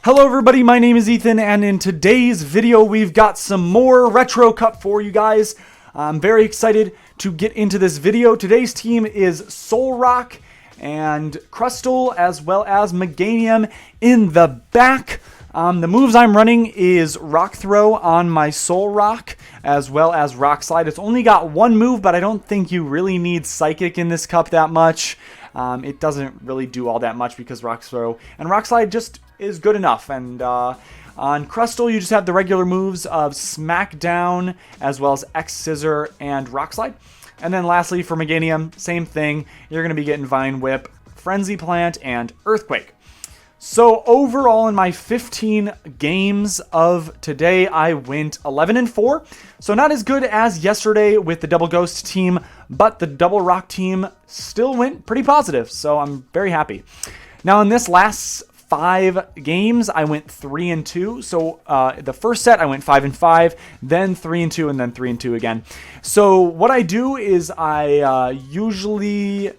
Hello everybody, my name is Ethan, and in today's video we've got some more Retro Cup for you guys. I'm very excited to get into this video. Today's team is Solrock and Crustle as well as Meganium in the back. The moves I'm running is Rock Throw on my Solrock as well as Rock Slide. It's only got one move, but I don't think you really need Psychic in this cup that much. It doesn't really do all that much because Rock Throw and Rock Slide just is good enough. And on Crustle, you just have the regular moves of Smackdown as well as X Scissor and Rock Slide. And then lastly for Meganium, same thing. You're going to be getting Vine Whip, Frenzy Plant, and Earthquake. So overall in my 15 games of today, I went 11-4. So not as good as yesterday with the Double Ghost team, but the Double Rock team still went pretty positive. So I'm very happy. Now in this last 5 games, I went 3-2. So the first set I went 5-5, then 3-2, and then 3-2 again. So what I do is I usually,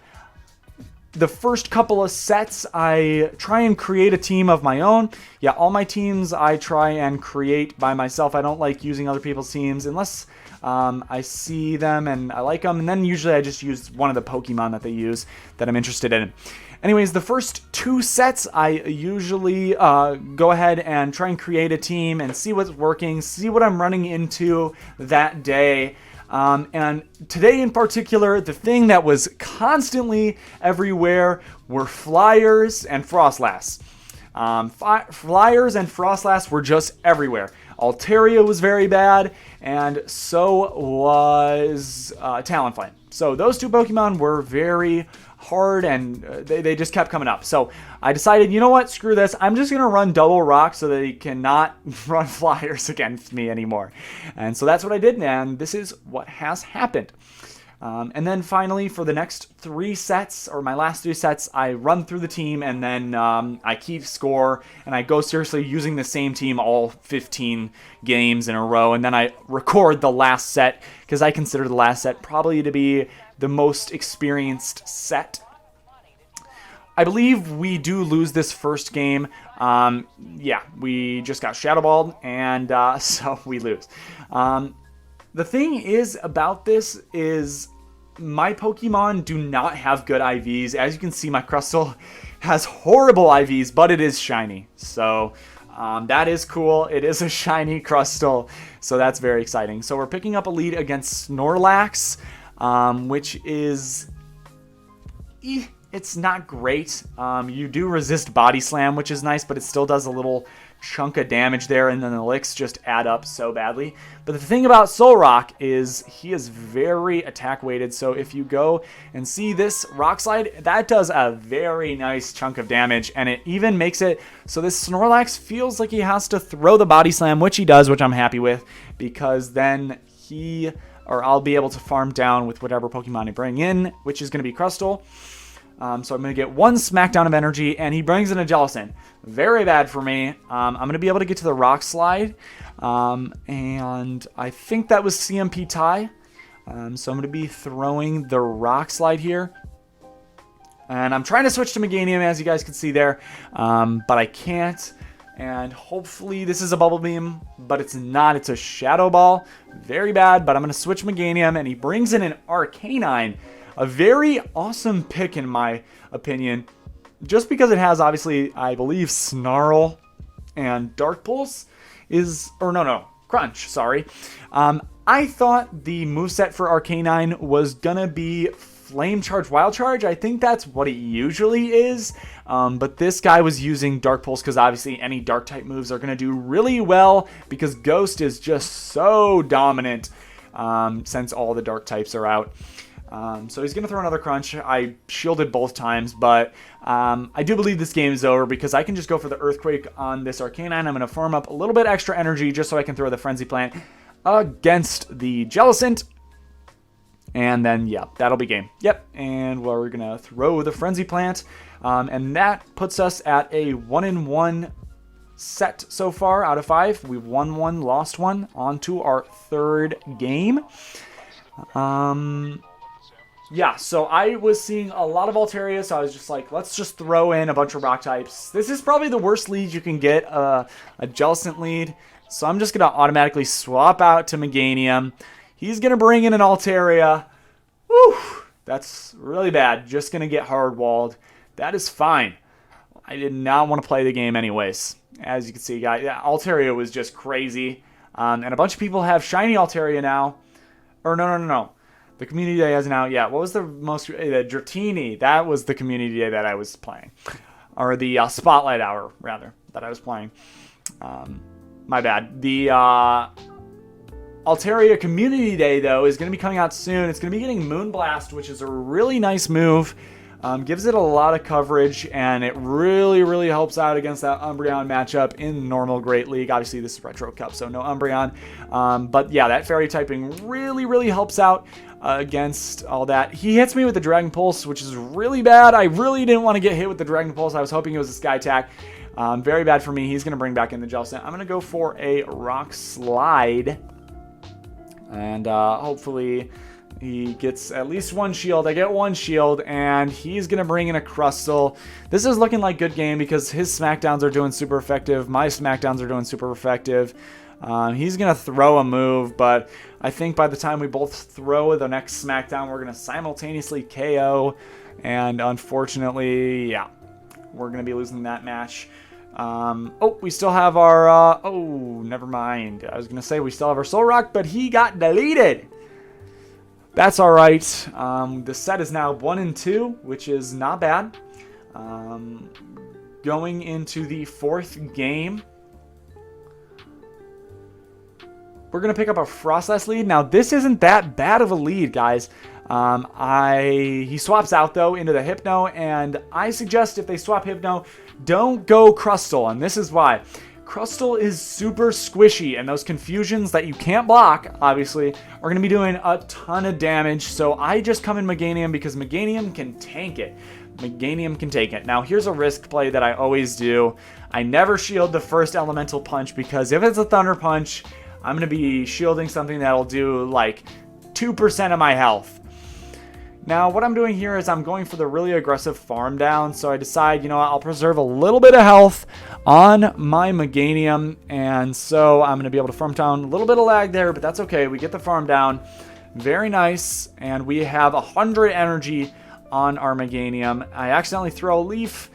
the first couple of sets, I try and create a team of my own. Yeah, all my teams I try and create by myself. I don't like using other people's teams unless I see them and I like them. And then usually I just use one of the Pokemon that they use that I'm interested in. Anyways, the first 2 sets, I usually go ahead and try and create a team and see what's working, see what I'm running into that day. And today in particular, the thing that was constantly everywhere were Flyers and Frostlass. Flyers and Frostlass were just everywhere. Altaria was very bad, and so was Talonflame. So those 2 Pokemon were very hard, and they just kept coming up. So I decided, you know what, screw this. I'm just going to run Double Rock so that he cannot run Flyers against me anymore. And so that's what I did, and this is what has happened. And then finally, for the next 3 sets, or my last 3 sets, I run through the team, and then I keep score, and I go seriously using the same team all 15 games in a row, and then I record the last set, because I consider the last set probably to be the most experienced set. I believe we do lose this first game. Yeah, we just got Shadow Balled, and so we lose. The thing is about this is my Pokemon do not have good IVs. As you can see, my Crustle has horrible IVs, but it is shiny. So that is cool. It is a shiny Crustle, so that's very exciting. So we're picking up a lead against Snorlax, which is, it's not great. You do resist Body Slam, which is nice, but it still does a little chunk of damage there, and then the licks just add up so badly. But the thing about Solrock is he is very attack weighted, so if you go and see this Rock Slide, that does a very nice chunk of damage, and it even makes it so this Snorlax feels like he has to throw the Body Slam, which he does, which I'm happy with, because then I'll be able to farm down with whatever Pokemon I bring in, which is going to be Crustle. So I'm going to get 1 Smackdown of energy, and he brings in a Jellicent. Very bad for me. I'm going to be able to get to the Rock Slide, and I think that was CMP tie. So I'm going to be throwing the Rock Slide here. And I'm trying to switch to Meganium, as you guys can see there, but I can't. And hopefully this is a Bubble Beam, but it's not. It's a Shadow Ball. Very bad, but I'm going to switch Meganium, and he brings in an Arcanine. A very awesome pick in my opinion, just because it has obviously, I believe, Snarl and Dark Pulse Crunch, sorry. I thought the moveset for Arcanine was gonna be Flame Charge, Wild Charge. I think that's what it usually is, but this guy was using Dark Pulse because obviously any Dark type moves are gonna do really well because Ghost is just so dominant since all the Dark types are out. So he's going to throw another Crunch. I shielded both times, but I do believe this game is over because I can just go for the Earthquake on this Arcanine. I'm going to farm up a little bit extra energy just so I can throw the Frenzy Plant against the Jellicent. And then, yeah, that'll be game. Yep, and we're going to throw the Frenzy Plant. And that puts us at a 1-1 set so far out of 5. We've won 1, lost 1. On to our 3rd game. yeah, so I was seeing a lot of Altaria, so I was just like, let's just throw in a bunch of rock types. This is probably the worst lead you can get, a Jellicent lead. So I'm just going to automatically swap out to Meganium. He's going to bring in an Altaria. Whew, that's really bad. Just going to get hard-walled. That is fine. I did not want to play the game anyways. As you can see, guys, yeah, Altaria was just crazy. And a bunch of people have shiny Altaria now. Or no. The community day hasn't out yet. What was the most... The Dratini. That was the community day that I was playing. Or the Spotlight Hour, rather, that I was playing. My bad. The Altaria Community Day, though, is going to be coming out soon. It's going to be getting Moonblast, which is a really nice move. Gives it a lot of coverage, and it really, really helps out against that Umbreon matchup in normal Great League. Obviously, this is Retro Cup, so no Umbreon. But yeah, that Fairy typing really, really helps out against all that. He hits me with the Dragon Pulse, which is really bad. I really didn't want to get hit with the Dragon Pulse. I was hoping it was a Sky Attack. Very bad for me. He's going to bring back in the Jellicent. I'm going to go for a Rock Slide. And hopefully he gets at least one shield. I get one shield, and he's going to bring in a Crustle. This is looking like good game because his Smackdowns are doing super effective. My Smackdowns are doing super effective. He's going to throw a move, but I think by the time we both throw the next Smackdown, we're going to simultaneously KO. And unfortunately, yeah, we're going to be losing that match. Oh, we still have our, oh, never mind. I was going to say we still have our Solrock, but he got deleted. That's all right. The set is now 1-2, which is not bad. Going into the fourth game, we're going to pick up a Frostlass lead. Now, this isn't that bad of a lead, guys. He swaps out, though, into the Hypno, and I suggest if they swap Hypno, don't go Crustle, and this is why. Crustle is super squishy, and those confusions that you can't block, obviously, are going to be doing a ton of damage, so I just come in Meganium because Meganium can tank it. Meganium can take it. Now, here's a risk play that I always do. I never shield the first Elemental Punch because if it's a Thunder Punch, I'm going to be shielding something that'll do like 2% of my health. Now, what I'm doing here is I'm going for the really aggressive farm down, so I decide, you know what, I'll preserve a little bit of health on my Meganium, and so I'm going to be able to farm down. A little bit of lag there, but that's okay. We get the farm down. Very nice, and we have 100 energy on our Meganium. I accidentally throw a leaf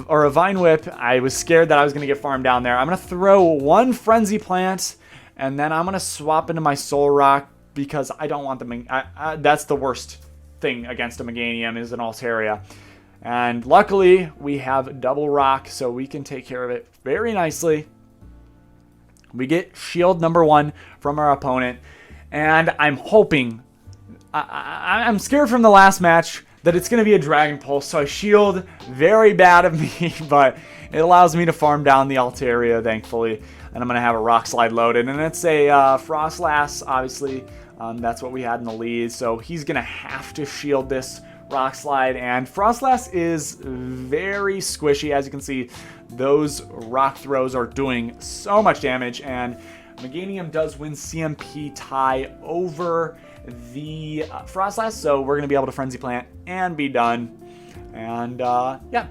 or a Vine Whip. I was scared that I was going to get farmed down there. I'm going to throw one Frenzy Plant, and then I'm going to swap into my Solrock because I don't want the that's the worst thing against a Meganium is an Altaria. And luckily, we have double rock, so we can take care of it very nicely. We get shield number 1 from our opponent, and I'm hoping, I'm scared from the last match that it's going to be a Dragon Pulse, so I shield very bad of me, but it allows me to farm down the Altaria, thankfully, and I'm going to have a Rock Slide loaded, and it's a Frostlass, obviously. That's what we had in the lead, so he's going to have to shield this Rock Slide, and Frostlass is very squishy. As you can see, those rock throws are doing so much damage, and Meganium does win CMP tie over the Frostlass, so we're going to be able to Frenzy Plant and be done. And yeah.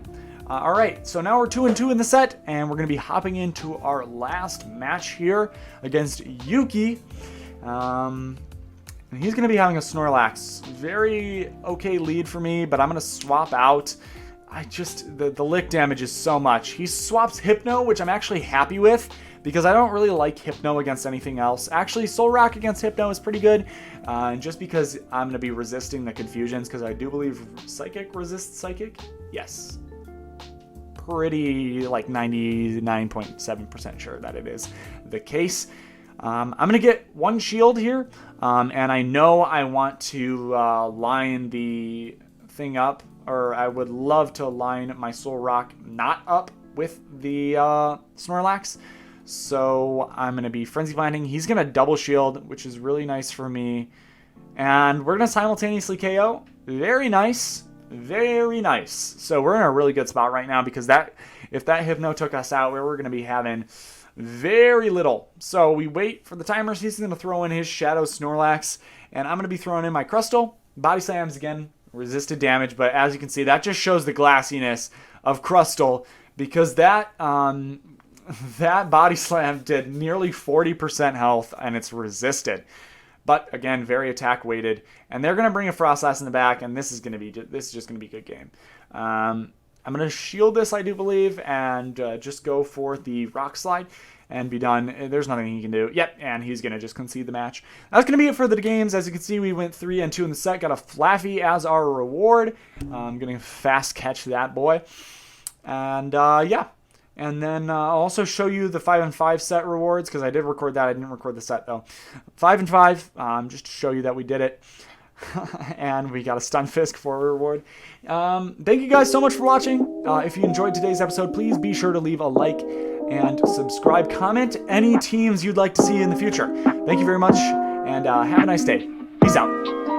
All right, so now we're 2-2 in the set, and we're going to be hopping into our last match here against Yuki. And he's going to be having a Snorlax. Very okay lead for me, but I'm going to swap out. The lick damage is so much. He swaps Hypno, which I'm actually happy with, because I don't really like Hypno against anything else. Actually, Solrock against Hypno is pretty good, and just because I'm going to be resisting the confusions, because I do believe Psychic resists Psychic. Yes. Pretty, like 99.7% sure that it is the case. I'm going to get one shield here, and I know I want to line the thing up, or I would love to line my Solrock not up with the Snorlax. So I'm going to be Frenzy Planting. He's going to double shield, which is really nice for me. And we're going to simultaneously KO. Very nice. Very nice. So we're in a really good spot right now because if that Hypno took us out, we were going to be having very little. So we wait for the timer. He's going to throw in his Shadow Snorlax, and I'm going to be throwing in my Crustle Body slams, again, resisted damage, but as you can see, that just shows the glassiness of Crustle, because that that body slam did nearly 40% health, and it's resisted. But again, very attack weighted, and they're gonna bring a Frost Blast in the back, and this is just gonna be a good game. I'm gonna shield this, I do believe, and just go for the Rock Slide and be done. There's nothing he can do. Yep, and he's gonna just concede the match. That's gonna be it for the games. As you can see, we went 3 and 2 in the set. Got a Flaffy as our reward. I'm gonna fast catch that boy, and yeah. And then I'll also show you the 5 and 5 set rewards, because I did record that. I didn't record the set though. 5 and 5, just to show you that we did it. And we got a Stunfisk for a reward. Thank you guys so much for watching. If you enjoyed today's episode, please be sure to leave a like and subscribe. Comment any teams you'd like to see in the future. Thank you very much, and have a nice day. Peace out.